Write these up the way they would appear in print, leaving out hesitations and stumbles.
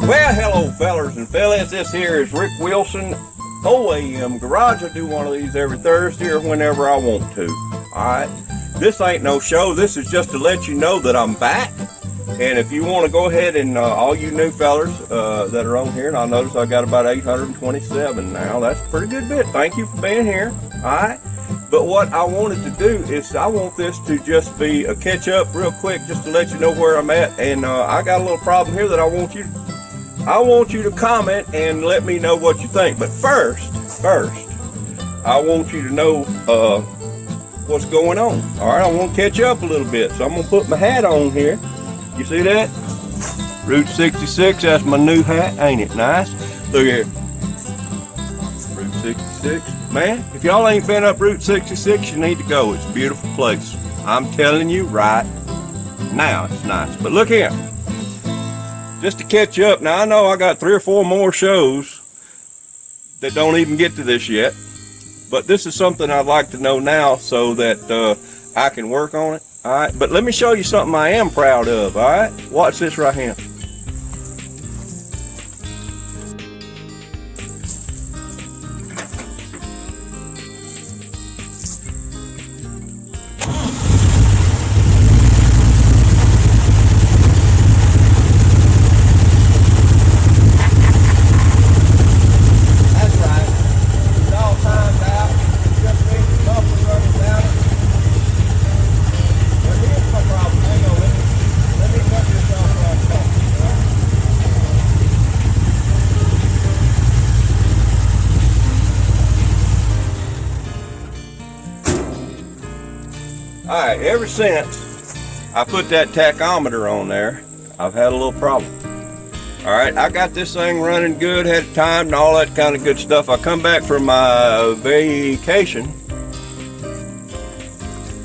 Well, hello fellers and fellas, this here is Rick Wilson, OAM Garage. I do one of these every Thursday or whenever I want to. Alright, this ain't no show, this is just to let you know that I'm back. And if you want to go ahead and all you new fellers that are on here, and I notice I got about 827 now, that's a pretty good bit. Thank you for being here. Alright, but what I wanted to do is I want this to just be a catch up real quick, just to let you know where I'm at. And I got a little problem here that I want you to comment and let me know what you think. But first, I want you to know what's going on. All right, I want to catch up a little bit, so I'm gonna put my hat on here. You see that? Route 66. That's my new hat. Ain't it nice? Look here. Route 66. Man, if y'all ain't been up Route 66, you need to go. It's a beautiful place. I'm telling you right now, it's nice. But look here. Just to catch up, now I know I got 3 or 4 more shows that don't even get to this yet, but this is something I'd like to know now so that I can work on it. All right, but let me show you something I am proud of. All right, watch this right here. Alright, ever since I put that tachometer on there, I've had a little problem. Alright, I got this thing running good, had it timed and all that kind of good stuff. I come back from my vacation,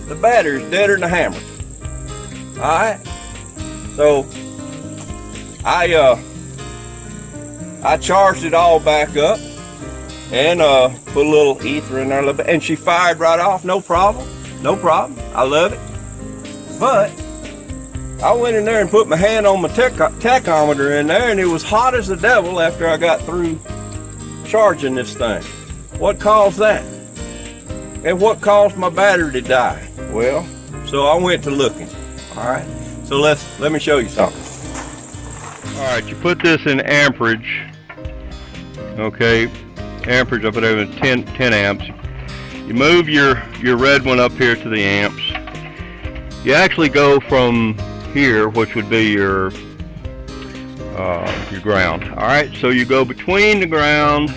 the battery's deader than a hammer. Alright, so I charged it all back up and put a little ether in there a little bit, and she fired right off, no problem. No problem, I love it. But I went in there and put my hand on my tachometer in there, and it was hot as the devil after I got through charging this thing. What caused that? And what caused my battery to die? Well, so I went to looking. All right, so let me show you something. All right, you put this in amperage. Okay, amperage, I put it in 10 amps. You move your red one up here to the amps. You actually go from here, which would be your ground. All right, so you go between the ground,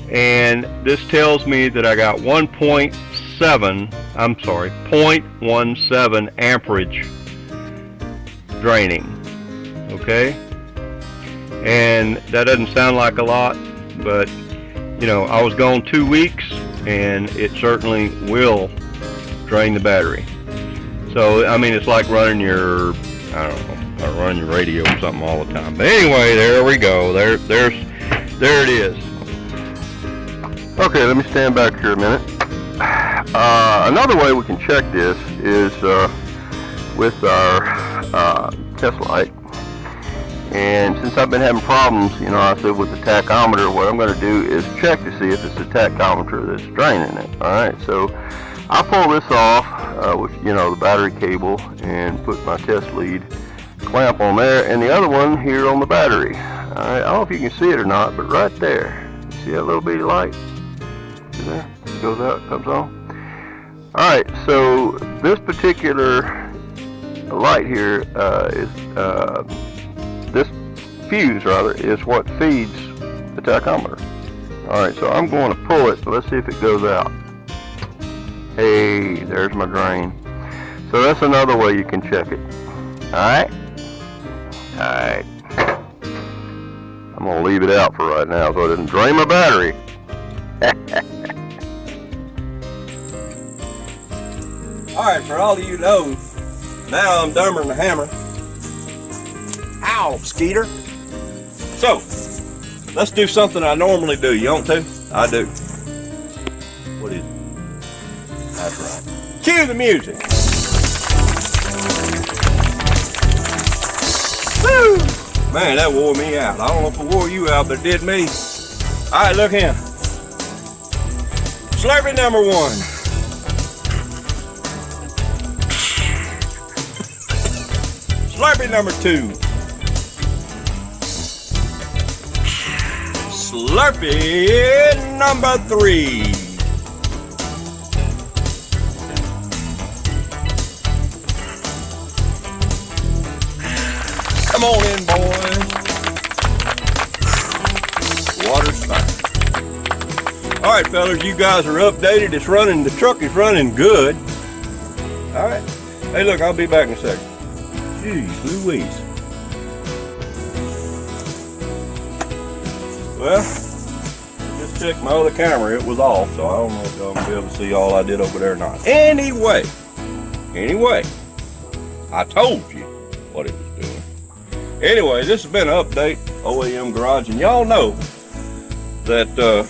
and this tells me that I got 0.17 amperage draining. Okay, and that doesn't sound like a lot, but you know, I was gone 2 weeks, and it certainly will drain the battery. So I mean, it's like running your, I don't know, running your radio or something all the time. But anyway, there we go. There it is. Okay, let me stand back here a minute. Another way we can check this is with our test light. And since I've been having problems, you know, I said with the tachometer, what I'm going to do is check to see if it's the tachometer that's draining it. Alright, so I'll pull this off with, you know, the battery cable and put my test lead clamp on there, and the other one here on the battery. Alright, I don't know if you can see it or not, but right there, you see that little bitty light? See there? It goes out, comes on. Alright, so this particular light here is this fuse rather is what feeds the tachometer. Alright, so I'm going to pull it. Let's see if it goes out. Hey, there's my drain. So that's another way you can check it. Alright? Alright. I'm going to leave it out for right now so it doesn't drain my battery. Alright, for all of you know, now I'm dumber than a hammer. Ow, Skeeter. So, let's do something I normally do. You want to? I do. What is it? That's right. Cue the music. Man, that wore me out. I don't know if it wore you out, but it did me. All right, look here. Slurpee number 1. Slurpee number 2. Slurpee number 3. Come on in, boys. Water's fine. All right, fellas, you guys are updated. It's running. The truck is running good. All right. Hey, look, I'll be back in a second. Jeez Louise. Well, I just checked my other camera. It was off, so I don't know if y'all gonna be able to see all I did over there or not. Anyway, I told you what it was doing. Anyway, this has been an update, OAM Garage, and y'all know that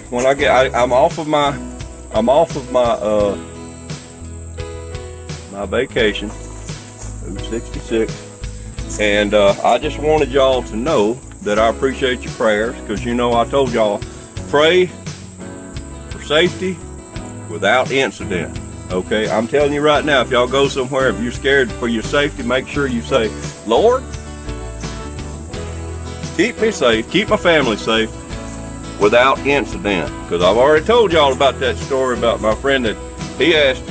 when I'm off of my my vacation, Route 66, and I just wanted y'all to know that I appreciate your prayers, because you know I told y'all, pray for safety without incident. Okay, I'm telling you right now, if y'all go somewhere, if you're scared for your safety, make sure you say, Lord, keep me safe, keep my family safe without incident. Because I've already told y'all about that story about my friend that he asked,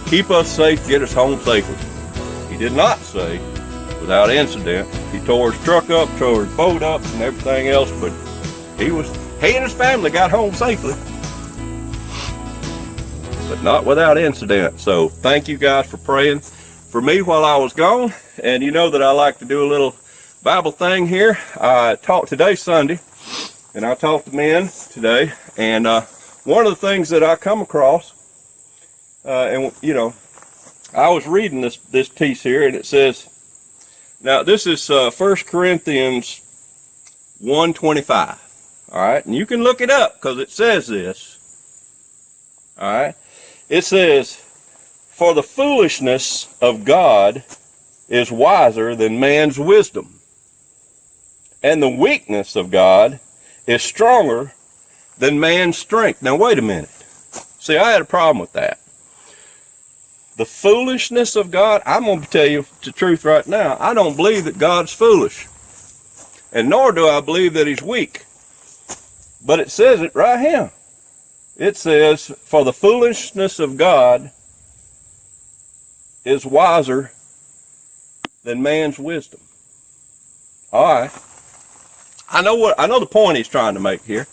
keep us safe, get us home safely. He did not say without incident. He tore his truck up, tore his boat up, and everything else, but he and his family got home safely, but not without incident. So thank you guys for praying for me while I was gone. And you know that I like to do a little Bible thing here. I taught today's Sunday, and I taught the men today, and one of the things that I come across, I was reading this piece here, and it says, now this is 1 Corinthians 1:25, all right, and you can look it up because it says this, all right. It says, for the foolishness of God is wiser than man's wisdom, and the weakness of God is stronger than man's strength. Now wait a minute. See, I had a problem with that. The foolishness of God, I'm going to tell you the truth right now. I don't believe that God's foolish, and nor do I believe that he's weak. But it says it right here. It says, for the foolishness of God is wiser than man's wisdom. All right. I know the point he's trying to make here.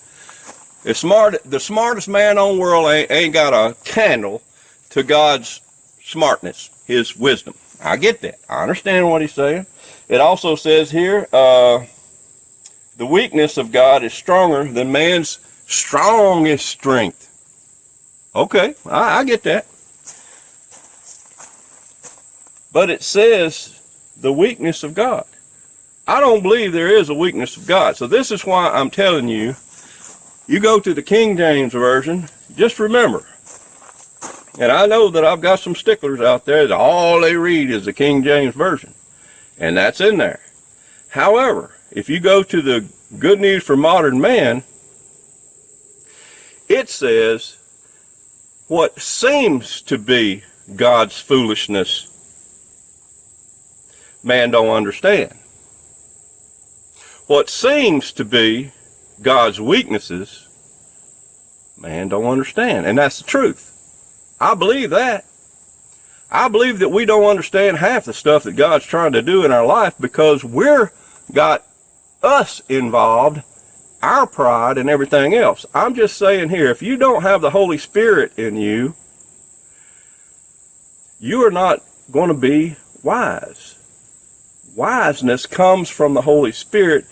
The smartest man on the world ain't got a candle to God's smartness, his wisdom. I get that. I understand what he's saying. It also says here, the weakness of God is stronger than man's strongest strength. Okay, I get that. But it says the weakness of God. I don't believe there is a weakness of God. So this is why I'm telling you, you go to the King James Version, just remember, and I know that I've got some sticklers out there that all they read is the King James Version, and that's in there. However, if you go to the Good News for Modern Man, it says what seems to be God's foolishness, man don't understand. What seems to be God's weaknesses, man don't understand. And that's the truth. I believe that. I believe that we don't understand half the stuff that God's trying to do in our life because we're got us involved, our pride and everything else. I'm just saying here, if you don't have the Holy Spirit in you, you are not going to be wise. Wiseness comes from the Holy Spirit.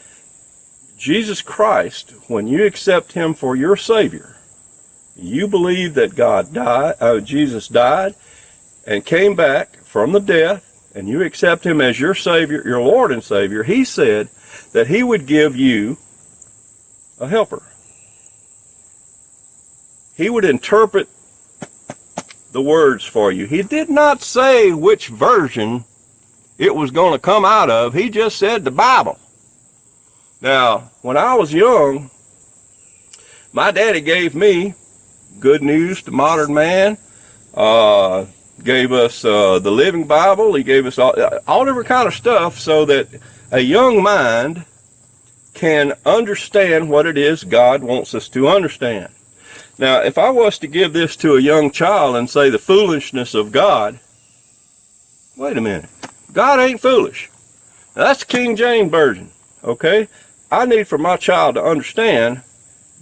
Jesus Christ, when you accept him for your Savior, you believe that Jesus died and came back from the death, and you accept him as your Savior, your Lord and Savior, he said that he would give you a helper. He would interpret the words for you. He did not say which version it was going to come out of. He just said the Bible. Now, when I was young, my daddy gave me Good News to Modern Man, gave us the Living Bible. He gave us all different kind of stuff so that a young mind can understand what it is God wants us to understand. Now, if I was to give this to a young child and say the foolishness of God, wait a minute, God ain't foolish. Now, that's the King James Version, okay? I need for my child to understand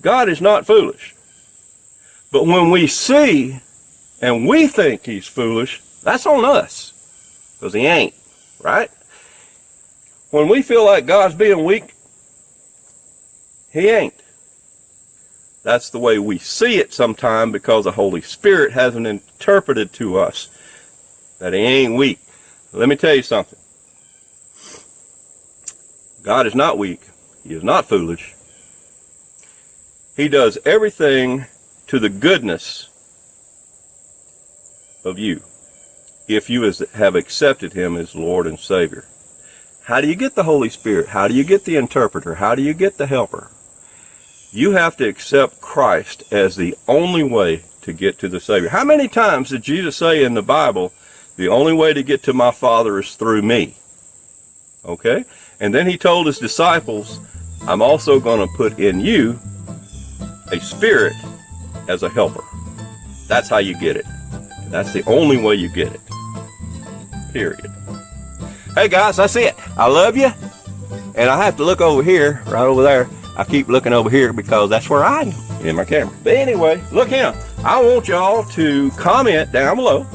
God is not foolish. But when we see and we think he's foolish, that's on us, because he ain't, right? When we feel like God's being weak, he ain't. That's the way we see it sometime, because the Holy Spirit hasn't interpreted to us that he ain't weak. Let me tell you something. God is not weak. He is not foolish. He does everything to the goodness of you, if you have accepted him as Lord and Savior. How do you get the Holy Spirit? How do you get the interpreter? How do you get the helper? You have to accept Christ as the only way to get to the Savior. How many times did Jesus say in the Bible, the only way to get to my Father is through me? Okay? And then he told his disciples, I'm also going to put in you a spirit as a helper. That's how you get it. That's the only way you get it. Period. Hey guys, that's it. I love you. And I have to look over here, right over there. I keep looking over here because that's where I am in my camera. But anyway, look here. I want y'all to comment down below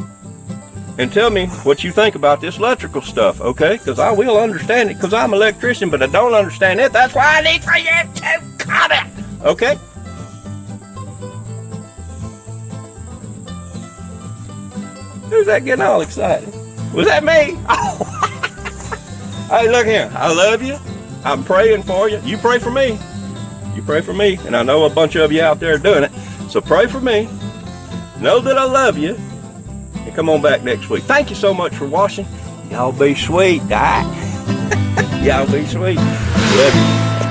and tell me what you think about this electrical stuff, okay? Because I will understand it, because I'm an electrician, but I don't understand it. That's why I need for you to comment, okay? Who's that getting all excited? Was that me? Hey, look here. I love you. I'm praying for you. You pray for me. You pray for me. And I know a bunch of you out there are doing it. So pray for me. Know that I love you. And come on back next week. Thank you so much for watching. Y'all be sweet, all right? Y'all be sweet. Love you.